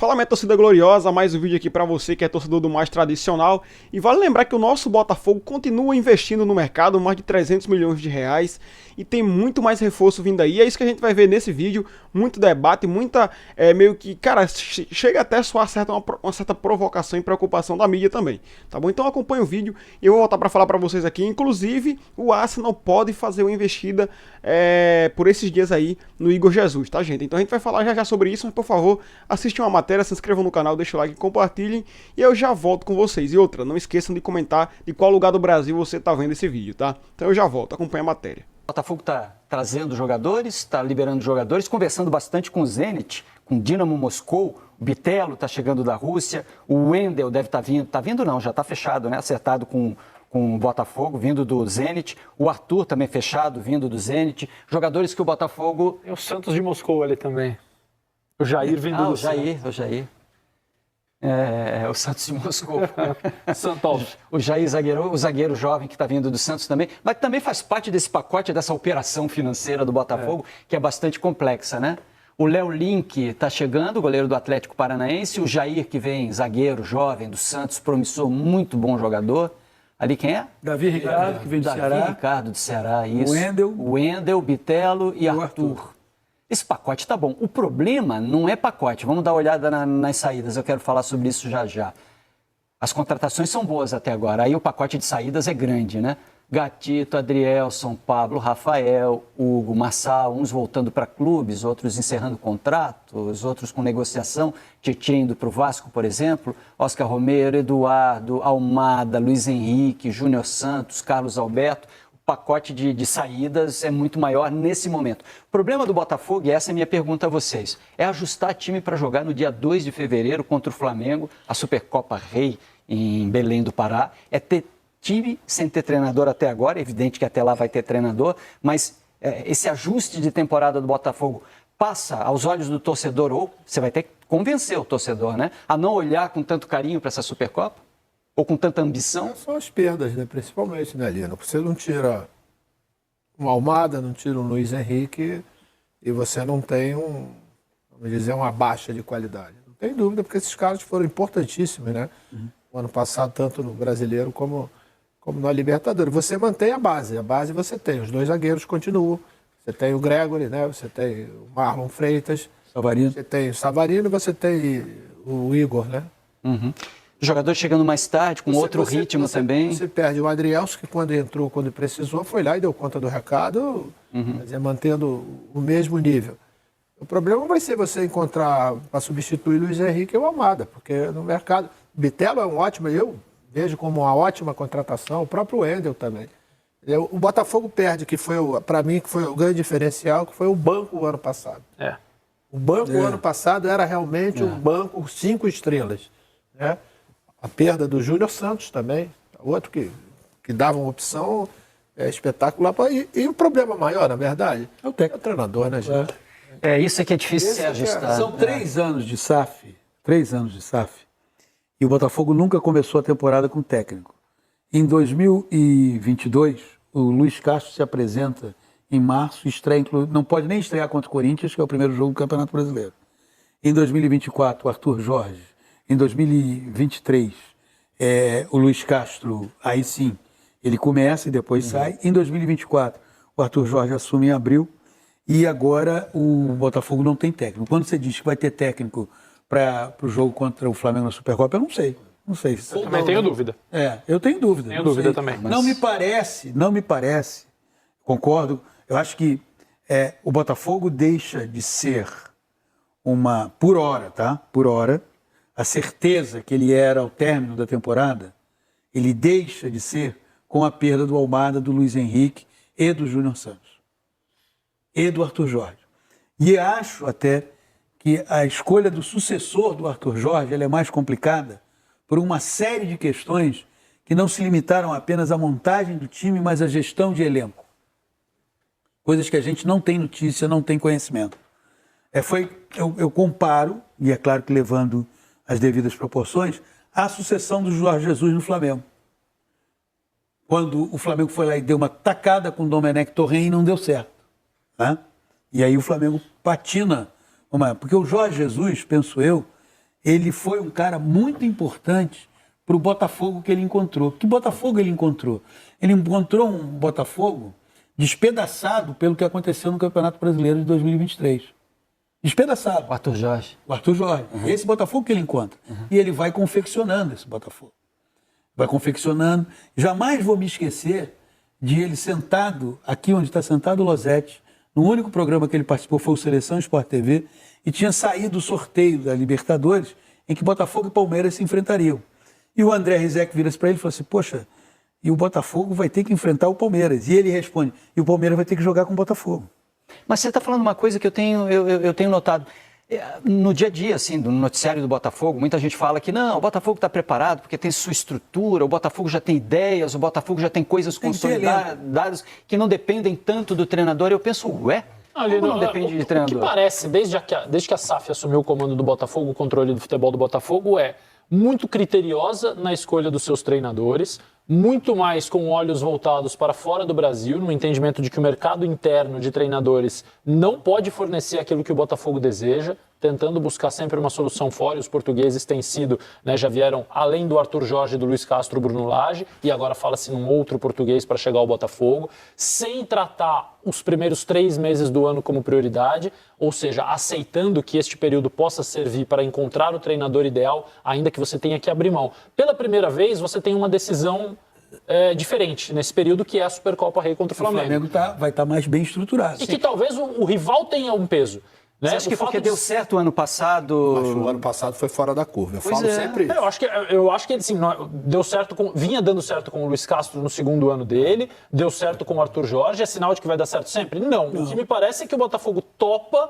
Fala, minha torcida gloriosa, mais um vídeo aqui pra você que é torcedor do mais tradicional. E vale lembrar que o nosso Botafogo continua investindo no mercado, mais de 300 milhões de reais. E tem muito mais reforço vindo aí, é isso que a gente vai ver nesse vídeo. Muito debate, muita, meio que, cara, chega até a soar uma certa provocação e preocupação da mídia também. Tá bom? Então acompanha o vídeo e eu vou voltar pra falar pra vocês aqui. Inclusive, o Arsenal pode fazer uma investida por esses dias aí no Igor Jesus, tá, gente? Então a gente vai falar já sobre isso, mas por favor, assistam uma matéria, se inscrevam no canal, deixem o like, compartilhem e eu já volto com vocês. E outra, não esqueçam de comentar de qual lugar do Brasil você tá vendo esse vídeo, tá? Então eu já volto, acompanha a matéria. O Botafogo está trazendo jogadores, está liberando jogadores, conversando bastante com o Zenit, com o Dinamo Moscou, o Bitelo está chegando da Rússia, o Wendel deve estar vindo, está vindo não, já está fechado, né? Acertado com o Botafogo, vindo do Zenit, o Arthur também fechado, vindo do Zenit, jogadores que o Botafogo... Tem o Santos de Moscou ali também. O Jair vindo do Jair, o Jair. O Santos de Moscou. Santos. O Jair o zagueiro jovem que está vindo do Santos também, mas também faz parte desse pacote, dessa operação financeira do Botafogo, que é bastante complexa, né? O Léo Link está chegando, goleiro do Atlético Paranaense, o Jair que vem, zagueiro jovem do Santos, promissor, muito bom jogador. Ali quem é? Davi Ricardo, que vem do Ceará. Davi Ricardo do Ceará, isso. O Wendel, Bitelo e Arthur. Esse pacote tá bom. O problema não é pacote. Vamos dar uma olhada nas saídas. Eu quero falar sobre isso já já. As contratações são boas até agora. Aí o pacote de saídas é grande, né? Gatito, Adrielson, Pablo, Rafael, Hugo, Marçal, uns voltando para clubes, outros encerrando contratos, outros com negociação. Tietê indo para o Vasco, por exemplo. Oscar Romero, Eduardo, Almada, Luiz Henrique, Júnior Santos, Carlos Alberto. O pacote de saídas é muito maior nesse momento. O problema do Botafogo, e essa é a minha pergunta a vocês, é ajustar time para jogar no dia 2 de fevereiro contra o Flamengo, a Supercopa Rei em Belém do Pará. É ter time sem ter treinador até agora, é evidente que até lá vai ter treinador, mas esse ajuste de temporada do Botafogo passa aos olhos do torcedor, ou você vai ter que convencer o torcedor, né, a não olhar com tanto carinho para essa Supercopa? Ou com tanta ambição? São as perdas, né? Principalmente, né, Lino? Você não tira um Almada, não tira um Luiz Henrique e você não tem vamos dizer, uma baixa de qualidade. Não tem dúvida, porque esses caras foram importantíssimos, né? No ano passado, tanto no Brasileiro como na Libertadores. Você mantém a base você tem. Os dois zagueiros continuam. Você tem o Gregory, né? Você tem o Marlon Freitas. Savarino. Você tem o Savarino, você tem o Igor, né? Jogador chegando mais tarde, com outro ritmo também. Você perde o Adrielson, que quando precisou, foi lá e deu conta do recado, mantendo o mesmo nível. O problema vai ser você encontrar, para substituir Luiz Henrique ou Almada, porque no mercado... Bitelo é um ótimo, eu vejo como uma ótima contratação, o próprio Wendel também. O Botafogo perde, que foi, para mim, que foi o grande diferencial, que foi o banco o ano passado. O banco o ano passado era realmente um banco 5 estrelas, né? A perda do Júnior Santos também, outro que dava uma opção espetacular. E o problema maior, na verdade, é o treinador, né, gente? Isso aqui é difícil de ser ajustado. São 3 anos de SAF, 3 anos de SAF, e o Botafogo nunca começou a temporada com técnico. Em 2022, o Luiz Castro se apresenta em março, não pode nem estrear contra o Corinthians, que é o primeiro jogo do Campeonato Brasileiro. Em 2024, o Arthur Jorge. Em 2023, o Luiz Castro, aí sim, ele começa e depois sai. Em 2024, o Arthur Jorge assume em abril e agora o Botafogo não tem técnico. Quando você diz que vai ter técnico para o jogo contra o Flamengo na Supercopa, eu não sei. Não sei. Eu também tenho dúvida. Eu tenho dúvida. Tenho dúvida também. Não me parece, concordo, eu acho que o Botafogo deixa de ser por hora, a certeza que ele era ao término da temporada, ele deixa de ser com a perda do Almada, do Luiz Henrique e do Júnior Santos. E do Arthur Jorge. E acho até que a escolha do sucessor do Arthur Jorge ela é mais complicada por uma série de questões que não se limitaram apenas à montagem do time, mas à gestão de elenco. Coisas que a gente não tem notícia, não tem conhecimento. Eu comparo, e é claro que levando as devidas proporções, a sucessão do Jorge Jesus no Flamengo. Quando o Flamengo foi lá e deu uma tacada com o Domenech Torren e não deu certo. Né? E aí o Flamengo patina. Porque o Jorge Jesus, penso eu, ele foi um cara muito importante para o Botafogo que ele encontrou. Que Botafogo ele encontrou? Ele encontrou um Botafogo despedaçado pelo que aconteceu no Campeonato Brasileiro de 2023. Despedaçado. O Arthur Jorge. O Arthur Jorge. Esse Botafogo que ele encontra. E ele vai confeccionando esse Botafogo. Vai confeccionando. Jamais vou me esquecer de ele sentado, aqui onde está sentado o Losetti, no único programa que ele participou foi o Seleção Sport TV, e tinha saído o sorteio da Libertadores, em que Botafogo e Palmeiras se enfrentariam. E o André Rizek vira-se para ele e fala assim, poxa, e o Botafogo vai ter que enfrentar o Palmeiras. E ele responde, e o Palmeiras vai ter que jogar com o Botafogo. Mas você está falando uma coisa que eu tenho notado. No dia a dia, assim, no noticiário do Botafogo, muita gente fala que não, o Botafogo está preparado porque tem sua estrutura, o Botafogo já tem ideias, o Botafogo já tem coisas consolidadas que não dependem tanto do treinador. Eu penso, ué, como não depende de treinador? O que parece, desde que a SAF assumiu o comando do Botafogo, o controle do futebol do Botafogo, é muito criteriosa na escolha dos seus treinadores, muito mais com olhos voltados para fora do Brasil, no entendimento de que o mercado interno de treinadores não pode fornecer aquilo que o Botafogo deseja, tentando buscar sempre uma solução fora, e os portugueses têm sido, né, já vieram além do Arthur Jorge, do Luiz Castro, Bruno Lage, e agora fala-se num outro português para chegar ao Botafogo, sem tratar os primeiros 3 meses do ano como prioridade, ou seja, aceitando que este período possa servir para encontrar o treinador ideal, ainda que você tenha que abrir mão. Pela primeira vez, você tem uma decisão diferente nesse período, que é a Supercopa Rei contra o Flamengo. O Flamengo vai estar mais bem estruturado. E que talvez o rival tenha um peso. Né? Você acha que porque deu certo o ano passado? Mas o ano passado foi fora da curva. Eu falo sempre isso. Eu acho que ele sim, deu certo vinha dando certo com o Luiz Castro no segundo ano dele, deu certo com o Arthur Jorge. É sinal de que vai dar certo sempre? Não. O que me parece é que o Botafogo topa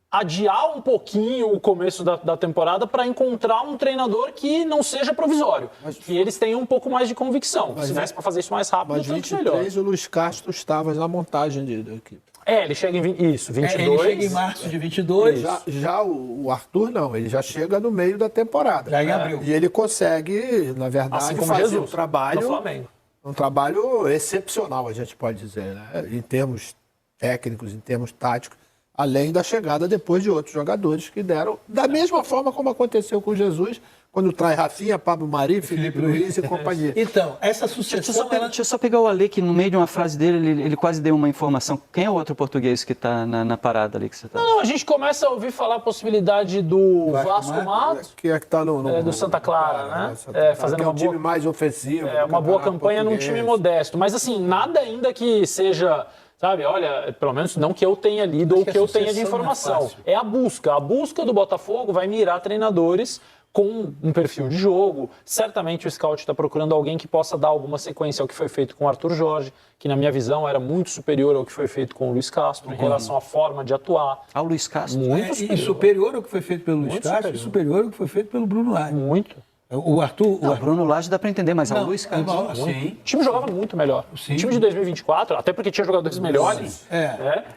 adiar um pouquinho o começo da temporada para encontrar um treinador que não seja provisório, que eles tenham um pouco mais de convicção. Se desse para fazer isso mais rápido, mas 23 o Luiz Castro estava na montagem da equipe. Ele chega em 22. Ele chega em março de 22. Já o Arthur não, ele já chega no meio da temporada. Já em abril. E ele consegue, na verdade, assim como fazer Jesus, um trabalho, no Flamengo. Um trabalho excepcional, a gente pode dizer, né? Em termos técnicos, em termos táticos, além da chegada depois de outros jogadores que deram, da mesma forma como aconteceu com Jesus, quando traz Rafinha, Pablo Mari, Felipe Luiz e companhia. Então, essa sucessão... Deixa eu só pegar o Ale, que no meio de uma frase dele, ele quase deu uma informação. Quem é o outro português que está na parada ali que você está? Não, a gente começa a ouvir falar a possibilidade do Vasco Matos, que está do Santa Clara, né? Fazendo uma time mais ofensivo. Uma boa campanha num time modesto. Mas assim, nada ainda que seja... Sabe, olha, pelo menos não que eu tenha lido ou que eu tenha de informação. É a busca. A busca do Botafogo vai mirar treinadores com um perfil de jogo. Certamente o scout está procurando alguém que possa dar alguma sequência ao que foi feito com o Arthur Jorge, que na minha visão era muito superior ao que foi feito com o Luiz Castro, em relação à forma de atuar. Ao Luiz Castro? Muito superior. E superior ao que foi feito pelo Luiz Castro e superior ao que foi feito pelo Bruno Lage. Muito. O Arthur... O Bruno Lage dá para entender, mas ao Luiz Castro... Sim. O time jogava muito melhor. Sim. O time de 2024, até porque tinha jogadores melhores,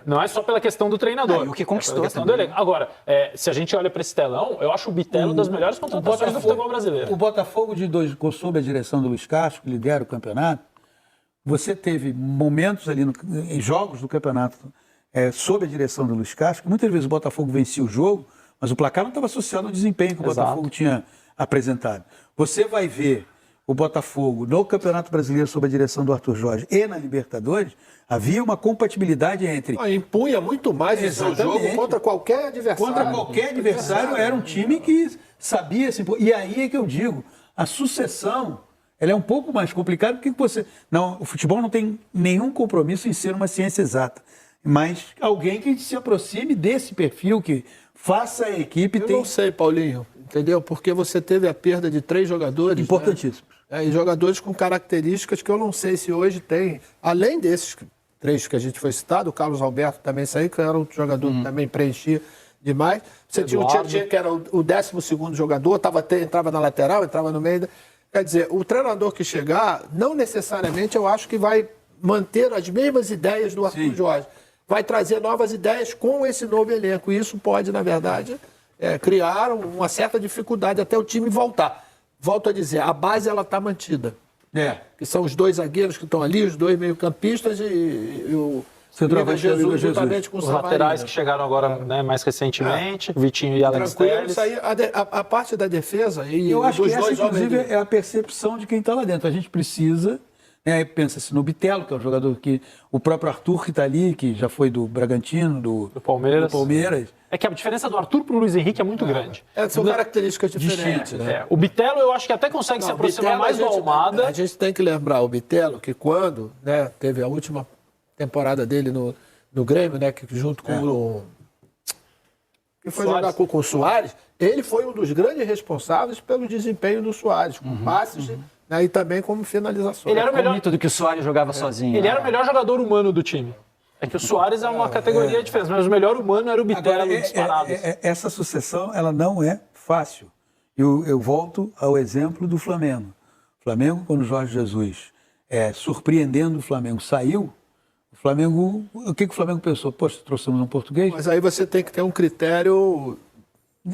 não é só pela questão do treinador. E o que conquistou também. Agora, se a gente olha para esse telão, eu acho o Bitelo das melhores contratações do futebol brasileiro. O Botafogo sob a direção do Luiz Castro, que lidera o campeonato, você teve momentos ali em jogos do campeonato sob a direção do Luiz Castro, que muitas vezes o Botafogo vencia o jogo, mas o placar não estava associado ao desempenho que o Botafogo tinha apresentado. Você vai ver o Botafogo no Campeonato Brasileiro sob a direção do Arthur Jorge e na Libertadores, havia uma compatibilidade entre... Impunha muito mais o seu jogo contra qualquer adversário. Contra qualquer adversário, era um time que sabia se impor. E aí é que eu digo, a sucessão, ela é um pouco mais complicada, porque o futebol não tem nenhum compromisso em ser uma ciência exata, mas alguém que se aproxime desse perfil, que faça a equipe... Não sei, Paulinho. Entendeu? Porque você teve a perda de 3 jogadores. Importantíssimos. Né? E jogadores com características que eu não sei se hoje tem. Além desses 3 que a gente foi citado, o Carlos Alberto também saiu, que era um jogador que também preenchia demais. Você tinha o Tietchan, que era o 12º jogador, entrava na lateral, entrava no meio. Quer dizer, o treinador que chegar, não necessariamente eu acho que vai manter as mesmas ideias do Arthur Jorge. Vai trazer novas ideias com esse novo elenco. E isso pode, na verdade... criaram uma certa dificuldade até o time voltar. Volto a dizer, a base ela está mantida. Que são os 2 zagueiros que estão ali, os 2 meio-campistas e Centroavante Igor Jesus, juntamente com o Os Savarino. laterais que chegaram agora, né, mais recentemente, Vitinho e Alex Tranquilo, Telles. isso aí, a parte da defesa e Eu acho dos que essa, dois homens inclusive, do- é a percepção de quem está lá dentro. A gente precisa, né, aí pensa-se no Bitelo, que é um jogador que... O próprio Arthur, que está ali, que já foi do Bragantino, do Palmeiras. do Palmeiras. É que a diferença do Arthur pro Luiz Henrique é muito grande. São características diferentes, né? É, o Bitelo eu acho que até consegue se Não, aproximar Bitelo, mais do Almada. A gente tem que lembrar o Bitelo que quando, né, teve a última temporada dele no Grêmio, né, que junto com o... que foi Soares. jogar com o Soares, ele foi um dos grandes responsáveis pelo desempenho do Soares, com passes, né, e também como finalização. Ele era o O melhor, mito do que o Soares jogava sozinho. ele era o melhor jogador humano do time. É que o Soares é uma categoria diferente, mas o melhor humano era o Bitelo disparado. Essa sucessão, ela não é fácil. Eu volto ao exemplo do Flamengo. O Flamengo, quando o Jorge Jesus, surpreendendo o Flamengo, saiu, o que o Flamengo pensou? Poxa, trouxemos um português? Mas aí você tem que ter um critério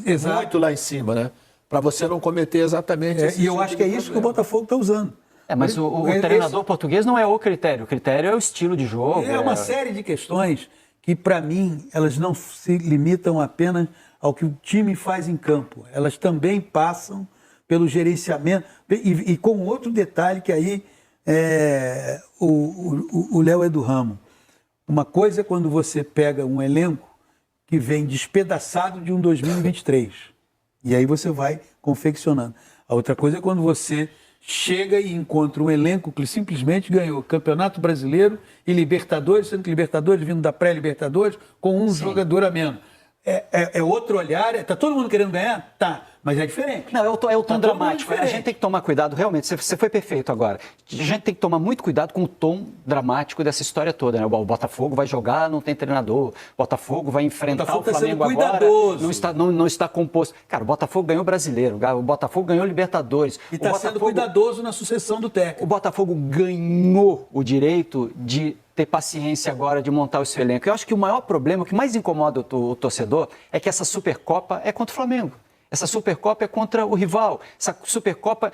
Exato. muito lá em cima, né? Para você não cometer exatamente esse E eu tipo acho que é de isso que o problema. Botafogo está usando. Mas o Esse- treinador português não é o critério é o estilo de jogo. É uma série de questões que, para mim, elas não se limitam apenas ao que o time faz em campo. Elas também passam pelo gerenciamento. E com outro detalhe que aí o Léo é do ramo. Uma coisa é quando você pega um elenco que vem despedaçado de um 2023. E aí você vai confeccionando. A outra coisa é quando você chega e encontra um elenco que simplesmente ganhou Campeonato Brasileiro e Libertadores, sendo que Libertadores vindo da pré-Libertadores, com um jogador a menos. É outro olhar, tá todo mundo querendo ganhar? Tá, mas é diferente. Não, é o tom todo mundo dramático. A diferente. gente tem que tomar cuidado, realmente, você foi perfeito agora. A gente tem que tomar muito cuidado com o tom dramático dessa história toda, né? O Botafogo vai jogar, não tem treinador. O Botafogo vai enfrentar Botafogo o tá sendo Flamengo agora. cuidadoso. Não está composto. Cara, o Botafogo ganhou o Brasileiro, o Botafogo ganhou Libertadores. E O está sendo Botafogo- cuidadoso na sucessão do O técnico. Botafogo ganhou o direito de ter paciência agora de montar o seu elenco. Eu acho que o maior problema, o que mais incomoda o torcedor, é que essa Supercopa é contra o Flamengo. Essa Supercopa é contra o rival. Essa Supercopa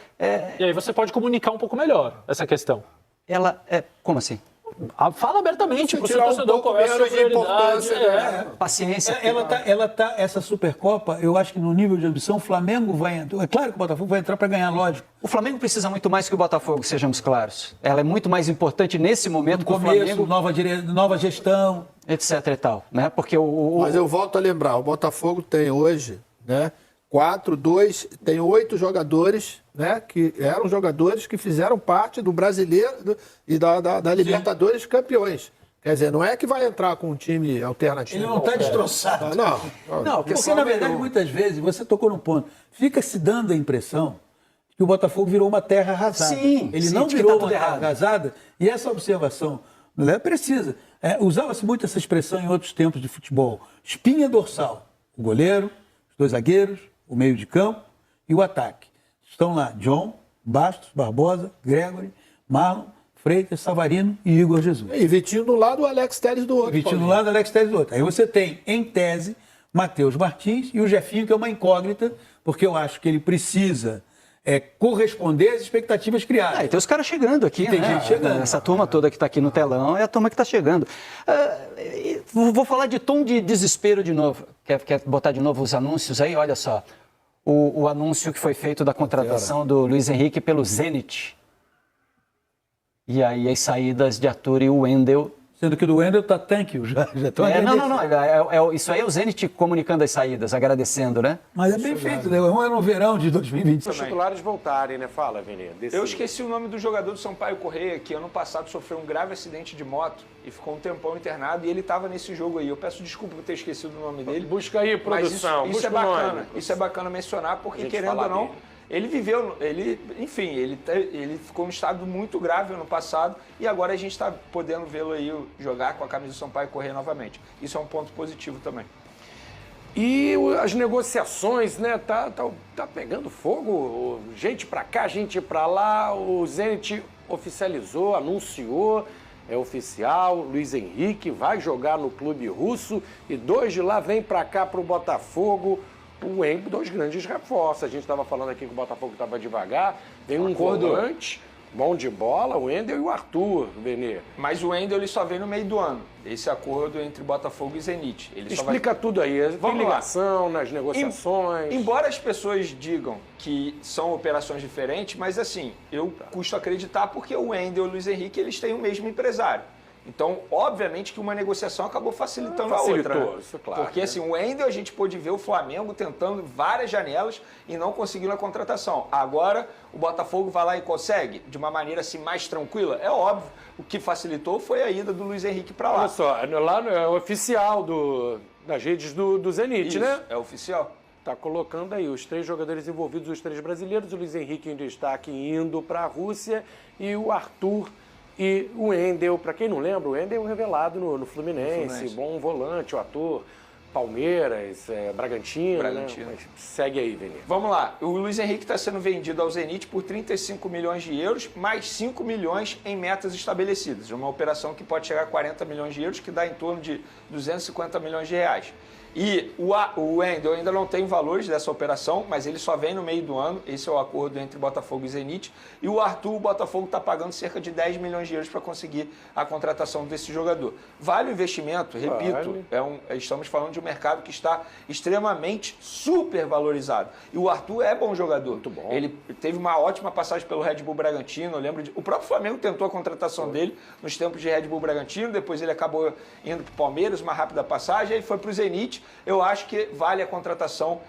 E aí você pode comunicar um pouco melhor essa questão. ela é... Como assim? Fala abertamente para o seu Tirar um torcedor pouco qual é a sua menos de prioridade. importância, né? Paciência. Ela tá, essa Supercopa, eu acho que no nível de ambição, o Flamengo vai entrar. É claro que o Botafogo vai entrar para ganhar, lógico. O Flamengo precisa muito mais que o Botafogo, sejamos claros. Ela é muito mais importante nesse momento No que o começo, Flamengo, nova gestão. etc e tal. Né? Porque Mas eu volto a lembrar, o Botafogo tem hoje, né, 8 jogadores, né, que eram jogadores que fizeram parte do Brasileiro e da Libertadores campeões. Quer dizer, não é que vai entrar com um time alternativo. Ele não está destroçado. Não, Porque, na verdade, muitas vezes, você tocou num ponto, fica se dando a impressão que o Botafogo virou uma terra arrasada. Sim, Ele sim, não de que virou tá uma tudo terra errado. arrasada, e essa observação não é precisa. Usava-se muito essa expressão em outros tempos de futebol. Espinha dorsal, o goleiro, os dois zagueiros, o meio de campo e o ataque. Estão lá John, Bastos, Barbosa, Gregory, Marlon, Freitas, Savarino e Igor Jesus. E Vitinho do lado, o Alex Telles do outro. Vitinho do Paulinho. lado, Alex Telles do outro. Aí você tem, em tese, Matheus Martins e o Jefinho, que é uma incógnita, porque eu acho que ele precisa corresponder às expectativas criadas. e tem os caras chegando aqui, Tem né? gente chegando. Essa turma toda que está aqui no telão é a turma que está chegando. Vou falar de tom de desespero de novo. Quer botar de novo os anúncios aí? Olha só. O anúncio que foi feito da contratação do Luiz Henrique pelo Zenit. E aí as saídas de Arthur e o Wendel. Sendo que do Wendel está thank you, já estão Não. Isso aí é o Zenit comunicando as saídas, agradecendo, né? Mas é bem feito, né? Um é no verão de 2020. Os titulares voltarem, né? Fala, Vini. Eu esqueci o nome do jogador do Sampaio Corrêa, que ano passado sofreu um grave acidente de moto e ficou um tempão internado, e ele estava nesse jogo aí. Eu peço desculpa por ter esquecido o nome dele. Busca aí, Mas produção. isso é busca o nome. bacana. Isso é bacana mencionar, porque Gente, querendo falar ou não, dele. ele viveu, enfim, ele ficou em um estado muito grave ano passado e agora a gente está podendo vê-lo aí jogar com a camisa do Sampaio Corrêa novamente. Isso é um ponto positivo também. E as negociações, né? Tá pegando fogo. Gente pra cá, gente pra lá. O Zenit oficializou, anunciou, é oficial. Luiz Henrique vai jogar no clube russo e 2 de lá vem pra cá pro Botafogo. O Wendel, 2 grandes reforços. A gente estava falando aqui que o Botafogo estava devagar. Tem um volante, Bom de bola, o Wendel e o Arthur, Benê. Mas o Wendel ele só vem no meio do ano. Esse acordo entre Botafogo e Zenit. Ele Explica tudo aí. Tem ligação nas negociações. Embora as pessoas digam que são operações diferentes, mas assim, eu custo acreditar porque o Wendel e o Luiz Henrique eles têm o mesmo empresário. Então, obviamente que uma negociação acabou facilitando a outra. Né? Isso, claro. Porque assim, o Wendel a gente pôde ver o Flamengo tentando várias janelas e não conseguindo a contratação. Agora, o Botafogo vai lá e consegue de uma maneira assim mais tranquila. É óbvio, o que facilitou foi a ida do Luiz Henrique para lá. Olha só, lá é o oficial das redes do Zenit, Isso, né? é oficial. Tá colocando aí os 3 jogadores envolvidos, os 3 brasileiros, o Luiz Henrique em destaque indo para a Rússia e o Arthur e o Wendel. Para quem não lembra, o Wendel é revelado no Fluminense, bom volante, o ator, Palmeiras, Bragantino. Né? Mas segue aí, Vini. Vamos lá, o Luiz Henrique está sendo vendido ao Zenit por 35 milhões de euros, mais 5 milhões em metas estabelecidas. Uma operação que pode chegar a 40 milhões de euros, que dá em torno de 250 milhões de reais. E o Wendel ainda não tem valores dessa operação, mas ele só vem no meio do ano. Esse é o acordo entre Botafogo e Zenit. E o Arthur, o Botafogo está pagando cerca de 10 milhões de euros para conseguir a contratação desse jogador. Vale o investimento, repito, estamos falando de um mercado que está extremamente super valorizado. E o Arthur é bom jogador. Muito bom. Ele teve uma ótima passagem pelo Red Bull Bragantino. Eu lembro o próprio Flamengo tentou a contratação dele nos tempos de Red Bull Bragantino. Depois ele acabou indo para o Palmeiras, uma rápida passagem, aí foi para o Zenit. Eu acho que vale a contratação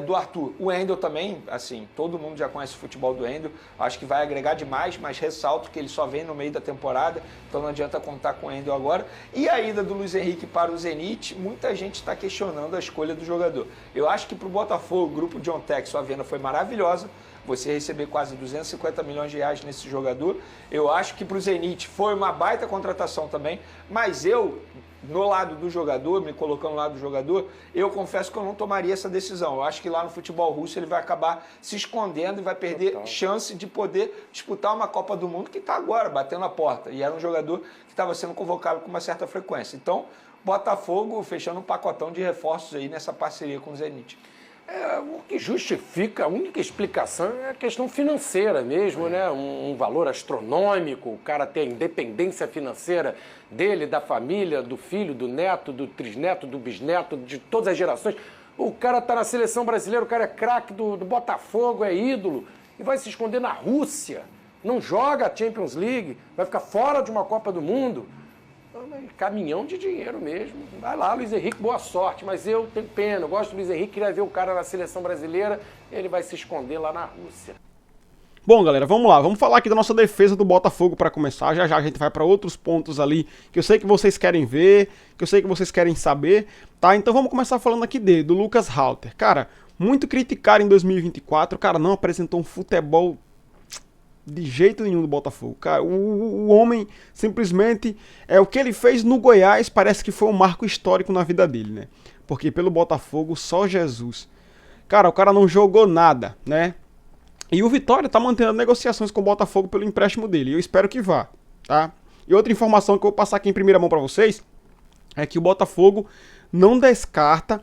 do Arthur. O Wendel também, assim, todo mundo já conhece o futebol do Wendel. Acho que vai agregar demais, mas ressalto que ele só vem no meio da temporada, então não adianta contar com o Wendel agora. E a ida do Luiz Henrique para o Zenit, muita gente está questionando a escolha do jogador. Eu acho que para o Botafogo, o grupo John Tex, a venda foi maravilhosa. Você receber quase 250 milhões de reais nesse jogador. Eu acho que para o Zenit foi uma baita contratação também, mas eu, no lado do jogador, me colocando no lado do jogador, eu confesso que eu não tomaria essa decisão. Eu acho que lá no futebol russo ele vai acabar se escondendo e vai perder chance de poder disputar uma Copa do Mundo que está agora batendo a porta. E era um jogador que estava sendo convocado com uma certa frequência. Então, Botafogo fechando um pacotão de reforços aí nessa parceria com o Zenit. O que justifica, a única explicação é a questão financeira mesmo, né? Um valor astronômico, o cara ter a independência financeira dele, da família, do filho, do neto, do trisneto, do bisneto, de todas as gerações. O cara tá na seleção brasileira, o cara é craque do Botafogo, é ídolo, e vai se esconder na Rússia, não joga a Champions League, vai ficar fora de uma Copa do Mundo. Caminhão de dinheiro mesmo. Vai lá, Luiz Henrique, boa sorte. Mas eu tenho pena, eu gosto do Luiz Henrique, queria ver o cara na seleção brasileira, ele vai se esconder lá na Rússia. Bom, galera, vamos lá. Vamos falar aqui da nossa defesa do Botafogo para começar. Já já a gente vai para outros pontos ali que eu sei que vocês querem ver, que eu sei que vocês querem saber, tá? Então vamos começar falando aqui do Lucas Halter. Cara, muito criticado em 2024, o cara não apresentou um futebol de jeito nenhum do Botafogo. Cara, o homem simplesmente o que ele fez no Goiás parece que foi um marco histórico na vida dele, né? Porque pelo Botafogo só Jesus. Cara, o cara não jogou nada, né? E o Vitória tá mantendo negociações com o Botafogo pelo empréstimo dele. Eu espero que vá, tá? E outra informação que eu vou passar aqui em primeira mão para vocês é que o Botafogo não descarta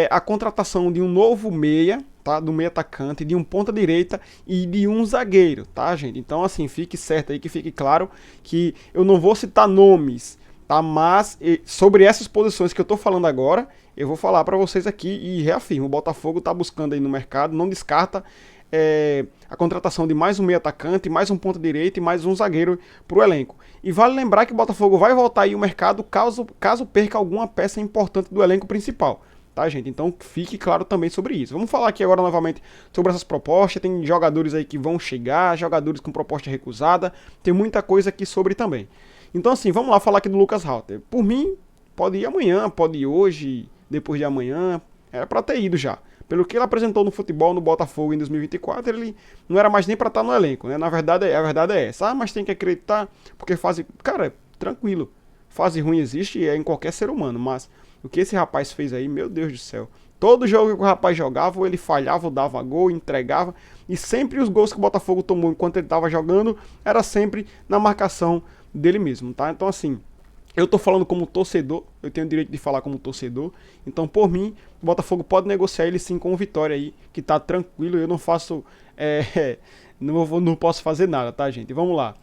a contratação de um novo meia, tá? Do meio atacante, de um ponta direita e de um zagueiro, tá, gente? Então, assim, fique certo aí, que fique claro que eu não vou citar nomes, tá? Mas sobre essas posições que eu tô falando agora, eu vou falar para vocês aqui e reafirmo, o Botafogo tá buscando aí no mercado, não descarta a contratação de mais um meio atacante, mais um ponta direita e mais um zagueiro pro elenco. E vale lembrar que o Botafogo vai voltar aí ao mercado caso perca alguma peça importante do elenco principal. Tá, gente? Então fique claro também sobre isso. Vamos falar aqui agora novamente sobre essas propostas. Tem jogadores aí que vão chegar, jogadores com proposta recusada. Tem muita coisa aqui sobre também. Então assim, vamos lá falar aqui do Lucas Halter. Por mim, pode ir amanhã, pode ir hoje, depois de amanhã. Era pra ter ido já. Pelo que ele apresentou no futebol no Botafogo em 2024, ele não era mais nem pra estar no elenco, né? A verdade é essa. Ah, mas tem que acreditar, porque fase... Cara, tranquilo. Fase ruim existe e é em qualquer ser humano, mas o que esse rapaz fez aí, meu Deus do céu. Todo jogo que o rapaz jogava, ou ele falhava, ou dava gol, entregava. E sempre os gols que o Botafogo tomou enquanto ele estava jogando, era sempre na marcação dele mesmo, tá? Então assim, eu tô falando como torcedor, eu tenho o direito de falar como torcedor. Então por mim, o Botafogo pode negociar ele sim com o Vitória aí, que tá tranquilo. Eu não faço Não posso fazer nada, tá, gente? Vamos lá.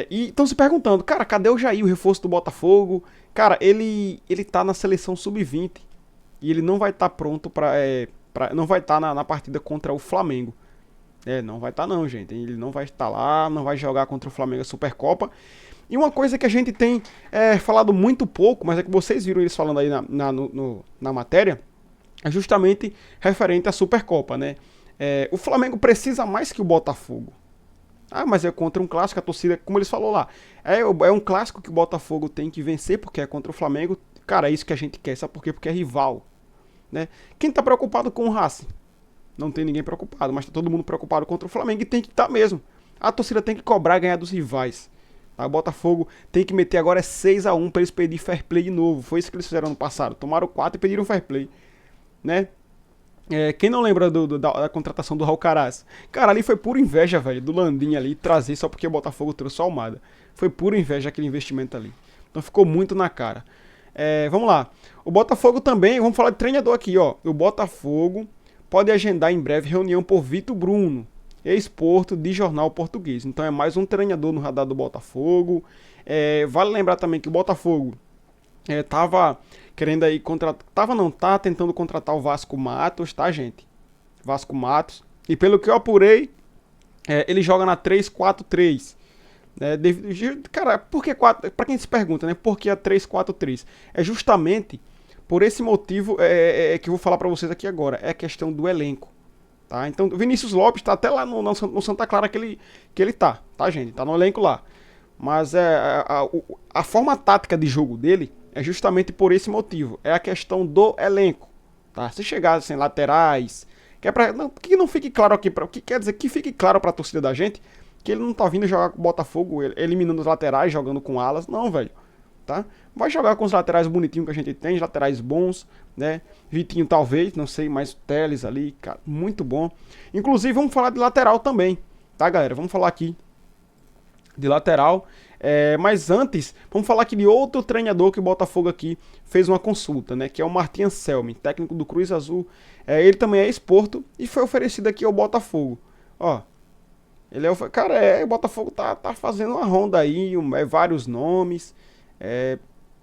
E estão se perguntando, cara, cadê o Jair, o reforço do Botafogo? Cara, ele tá na seleção sub-20 e ele não vai estar pronto não vai estar na partida contra o Flamengo. Não vai estar não, gente. Ele não vai estar lá, não vai jogar contra o Flamengo a Supercopa. E uma coisa que a gente tem falado muito pouco, mas é que vocês viram eles falando aí na matéria, é justamente referente à Supercopa, né? O Flamengo precisa mais que o Botafogo. Mas é contra um clássico, a torcida, como eles falaram lá, é um clássico que o Botafogo tem que vencer, porque é contra o Flamengo. Cara, é isso que a gente quer, sabe por quê? Porque é rival, né? Quem tá preocupado com o Racing? Não tem ninguém preocupado, mas tá todo mundo preocupado contra o Flamengo e tem que estar mesmo. A torcida tem que cobrar e ganhar dos rivais. Tá? O Botafogo tem que meter agora 6-1 para eles pedir fair play de novo. Foi isso que eles fizeram ano passado. Tomaram 4 e pediram fair play, né? Quem não lembra da contratação do Raul Caraz? Cara, ali foi pura inveja, velho, do Landim ali, trazer só porque o Botafogo trouxe o Almada. Foi pura inveja aquele investimento ali. Então ficou muito na cara. Vamos lá. O Botafogo também, vamos falar de treinador aqui, ó. O Botafogo pode agendar em breve reunião por Vitor Bruno, ex-Porto de jornal português. Então é mais um treinador no radar do Botafogo. Vale lembrar também que o Botafogo tava querendo aí tá tentando contratar o Vasco Matos, tá, gente? Vasco Matos. E pelo que eu apurei, ele joga na 3-4-3. Cara, por que 4? Pra quem se pergunta, né? Por que a 3-4-3? É justamente por esse motivo que eu vou falar pra vocês aqui agora. É a questão do elenco. Tá? Então, o Vinícius Lopes tá até lá no Santa Clara que ele tá, gente? Tá no elenco lá. Mas a forma tática de jogo dele é justamente por esse motivo. É a questão do elenco. Tá? Se chegar sem laterais, que não fique claro aqui, que quer dizer que fique claro pra torcida da gente que ele não tá vindo jogar com o Botafogo, eliminando os laterais, jogando com alas. Não, velho. Tá? Vai jogar com os laterais bonitinhos que a gente tem, laterais bons, né? Vitinho talvez, não sei, mas Teles ali, cara, muito bom. Inclusive vamos falar de lateral também, tá, galera? Vamos falar aqui de lateral. Mas antes, vamos falar aqui de outro treinador que o Botafogo aqui fez uma consulta, né? Que é o Martin Anselmi, técnico do Cruz Azul. Ele também é ex-Porto e foi oferecido aqui ao Botafogo. Ó, ele cara, o Botafogo tá fazendo uma ronda aí, vários nomes.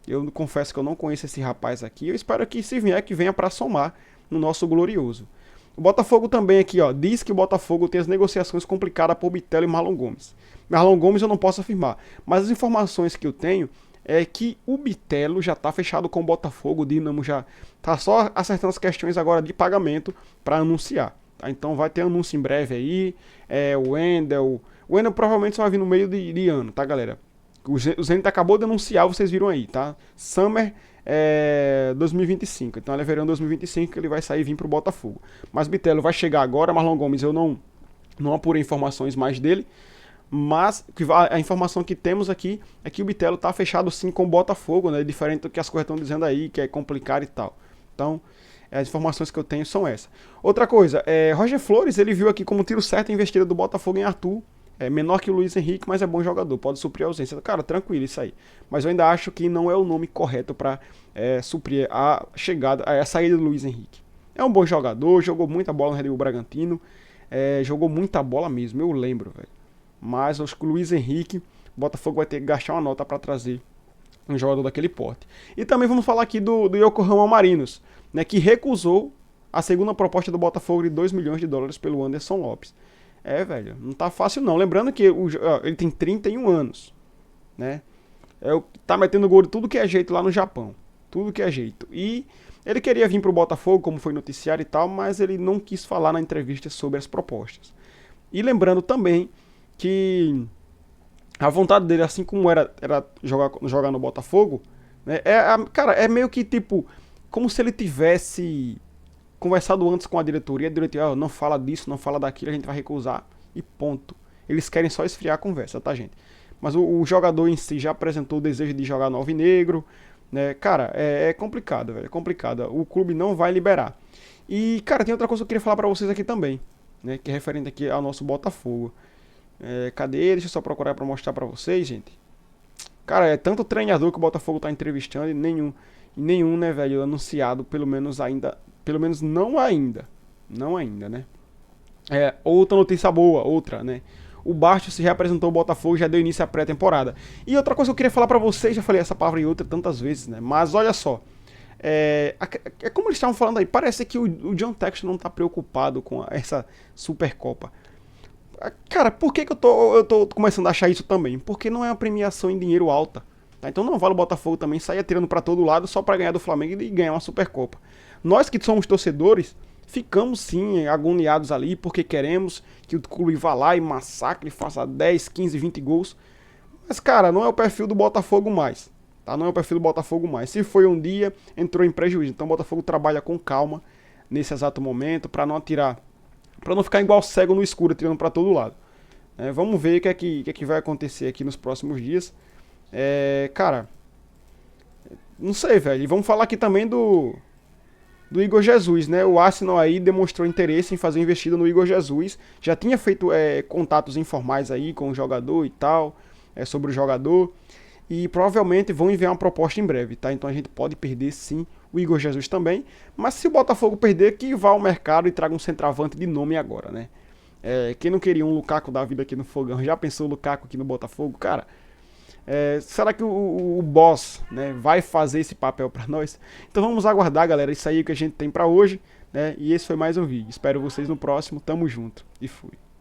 Eu confesso que eu não conheço esse rapaz aqui. Eu espero que se vier, que venha para somar no nosso glorioso. O Botafogo também aqui, ó, diz que o Botafogo tem as negociações complicadas por Bitelo e Marlon Gomes. Marlon Gomes eu não posso afirmar, mas as informações que eu tenho é que o Bitelo já tá fechado com o Botafogo, o Dinamo já tá só acertando as questões agora de pagamento para anunciar. Tá? Então vai ter anúncio em breve aí. O Wendel provavelmente só vai vir no meio de ano, tá, galera? O Zenit acabou de anunciar, vocês viram aí, tá? Summer 2025. Então é verão 2025 que ele vai sair e vir pro Botafogo. Mas Bitelo vai chegar agora. Marlon Gomes eu não apurei informações mais dele. Mas a informação que temos aqui é que o Bitelo tá fechado sim com o Botafogo, né? Diferente do que as coisas estão dizendo aí, que é complicado e tal. Então, as informações que eu tenho são essas. Outra coisa, Roger Flores, ele viu aqui como tiro certo a investida do Botafogo em Arthur. É menor que o Luiz Henrique, mas é bom jogador, pode suprir a ausência. Cara, tranquilo isso aí. Mas eu ainda acho que não é o nome correto para suprir a saída do Luiz Henrique. É um bom jogador, jogou muita bola no Red Bull Bragantino, jogou muita bola mesmo, eu lembro, velho. Mas acho que o Luiz Henrique, o Botafogo vai ter que gastar uma nota para trazer um jogador daquele porte. E também vamos falar aqui do Yokohama Marinos, né, que recusou a segunda proposta do Botafogo de $2 milhões pelo Anderson Lopes. Velho, não tá fácil não. Lembrando que ele tem 31 anos, né? Tá metendo gol de tudo que é jeito lá no Japão. Tudo que é jeito. E ele queria vir pro Botafogo, como foi noticiado e tal, mas ele não quis falar na entrevista sobre as propostas. E lembrando também que a vontade dele, assim como era jogar no Botafogo, né? Cara, é meio que tipo, como se ele tivesse conversado antes com a diretoria não fala disso, não fala daquilo, a gente vai recusar e ponto. Eles querem só esfriar a conversa, tá, gente? Mas o jogador em si já apresentou o desejo de jogar no Alvinegro, né? Cara, é complicado, velho, é complicado. O clube não vai liberar. E, cara, tem outra coisa que eu queria falar pra vocês aqui também, né? Que é referente aqui ao nosso Botafogo. Cadê ele? Deixa eu só procurar pra mostrar pra vocês, gente. Cara, é tanto treinador que o Botafogo tá entrevistando e nenhum, né, velho, anunciado, pelo menos não ainda, né? Outra notícia boa, né? O Bastos se reapresentou ao Botafogo e já deu início à pré-temporada. E outra coisa que eu queria falar pra vocês, já falei essa palavra e outra tantas vezes, né? Mas olha só, é como eles estavam falando aí, parece que o John Textor não tá preocupado com essa Supercopa. Cara, por que eu tô começando a achar isso também? Porque não é uma premiação em dinheiro alta. Tá? Então não vale o Botafogo também sair atirando pra todo lado só pra ganhar do Flamengo e ganhar uma Supercopa. Nós que somos torcedores, ficamos sim agoniados ali porque queremos que o clube vá lá e massacre, faça 10, 15, 20 gols. Mas, cara, não é o perfil do Botafogo mais. Tá? Não é o perfil do Botafogo mais. Se foi um dia, entrou em prejuízo. Então o Botafogo trabalha com calma nesse exato momento para não atirar, para não ficar igual cego no escuro, atirando para todo lado. Vamos ver o que é que vai acontecer aqui nos próximos dias. Cara, não sei, velho. E vamos falar aqui também do Igor Jesus, né? O Arsenal aí demonstrou interesse em fazer investida no Igor Jesus. Já tinha feito contatos informais aí com o jogador e tal, sobre o jogador. E provavelmente vão enviar uma proposta em breve, tá? Então a gente pode perder sim o Igor Jesus também. Mas se o Botafogo perder, que vá ao mercado e traga um centroavante de nome agora, né? Quem não queria um Lukaku da vida aqui no Fogão? Já pensou o Lukaku aqui no Botafogo? Cara, será que o boss, né, vai fazer esse papel pra nós? Então vamos aguardar, galera. Isso aí é o que a gente tem pra hoje, né? E esse foi mais um vídeo. Espero vocês no próximo. Tamo junto. E fui.